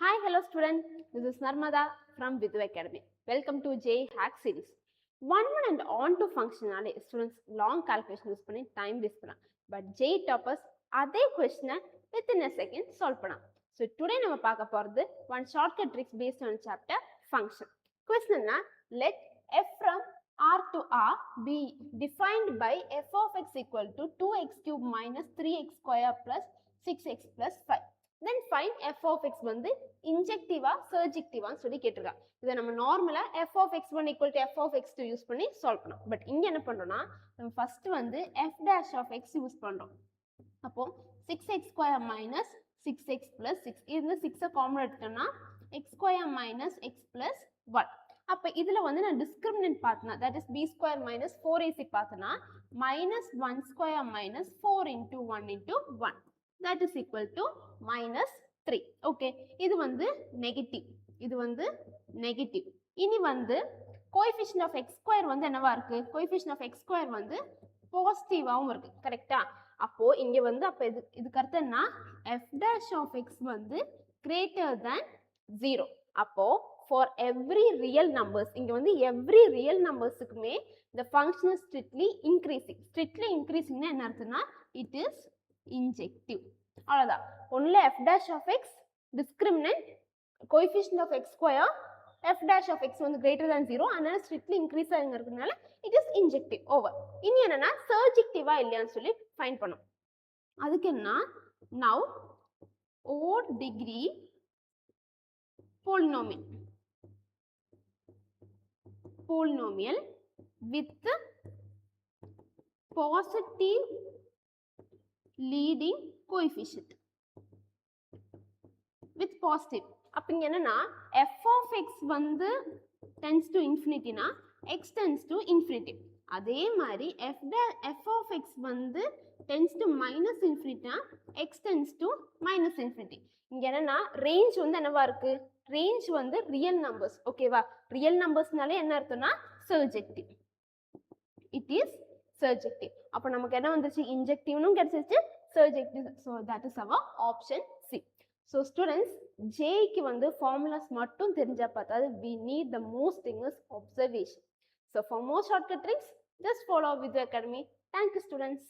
Hi, hello student. This is Narmada from Vidhu Academy. Welcome to J Hack series. One and on to functionality students long calculation use பண்ணி time waste பண்ணலாம். But J toppers அதே question within a second solve பண்ணலாம். So today நம்ம பார்க்க போறது one shortcut tricks based on chapter function. Question let f from R to R be defined by f of x equal to 2x cube minus 3x square plus 6x plus 5. Then find f of x வந்து injective-ஆ surjective-ஆன்னு சொல்லி கேட்டிருக்கா. இதை நம்ம நார்மலா f of x1 equal to f of x2 use பண்ணி solve பண்ணோம். But இங்க என்ன பண்றோம்னா நம்ம ஃபர்ஸ்ட் வந்து f dash of x use பண்றோம். அப்போ 6x square minus 6x plus 6 இதுல 6 காமன் எடுத்தோம்னா x square minus x plus 1. அப்ப இதுல வந்து நான் டிஸ்கிரிமினன்ட் பார்த்தனா that is b square minus 4ac பார்த்தனா minus 1 square minus 4 into 1 into 1 that is equal to minus 3. okay இது வந்து நெகட்டிவ், இது வந்து நெகட்டிவ். இனி வந்து கோஎஃபிஷியன்ட் ஆஃப் x ஸ்கொயர் வந்து என்னவா இருக்கு? கோஎஃபிஷியன்ட் ஆஃப் x ஸ்கொயர் வந்து பாசிட்டிவாவும் இருக்கு. கரெக்ட்டா? அப்போ இங்க வந்து அப்ப இதுக்கு அர்த்தம் என்ன? f dash of x வந்து greater than 0. அப்போ for every real numbers இங்க வந்து every real numbersக்குமே the function is strictly increasing. strictly increasing னா என்ன அர்த்தம்னா it is injective. அவ்வளவுதான். only f dash of x discriminant coefficient of x square f dash of x வந்து greater than 0 அதனால strictly increase ஆகுறதுனால it is injective. over. இனி என்னன்னா surjective-ஆ இல்லையான்னு சொல்லி ஃபைண்ட் பண்ணோம். அதுக்கு என்ன? now odd degree polynomial with positive leading coefficient with positive. அப்ப இங்க என்னன்னா f of x வந்து tends to infinity னா x tends to infinity. அதே மாதிரி f of x வந்து tends to minus infinity னா x tends to minus infinity. இங்க என்னன்னா ரேஞ்ச் வந்து என்னவா இருக்கு? ரேஞ்ச் வந்து ரியல் நம்பர்ஸ். ஓகேவா? ரியல் நம்பர்ஸ்னாலே என்ன அர்த்தம்னா surjective. it is surjective. அப்ப நமக்கு என்ன வந்துச்சு? இன்ஜெக்டிவ்னும் கிடைச்சிருச்சு, surjective. so that is our option C. so students J க்கு வந்து formulas மட்டும் தெரிஞ்சா பார்த்தாது. we need the most thing is observation. so for more shortcut tricks just follow Vidhu Academy. thank you students.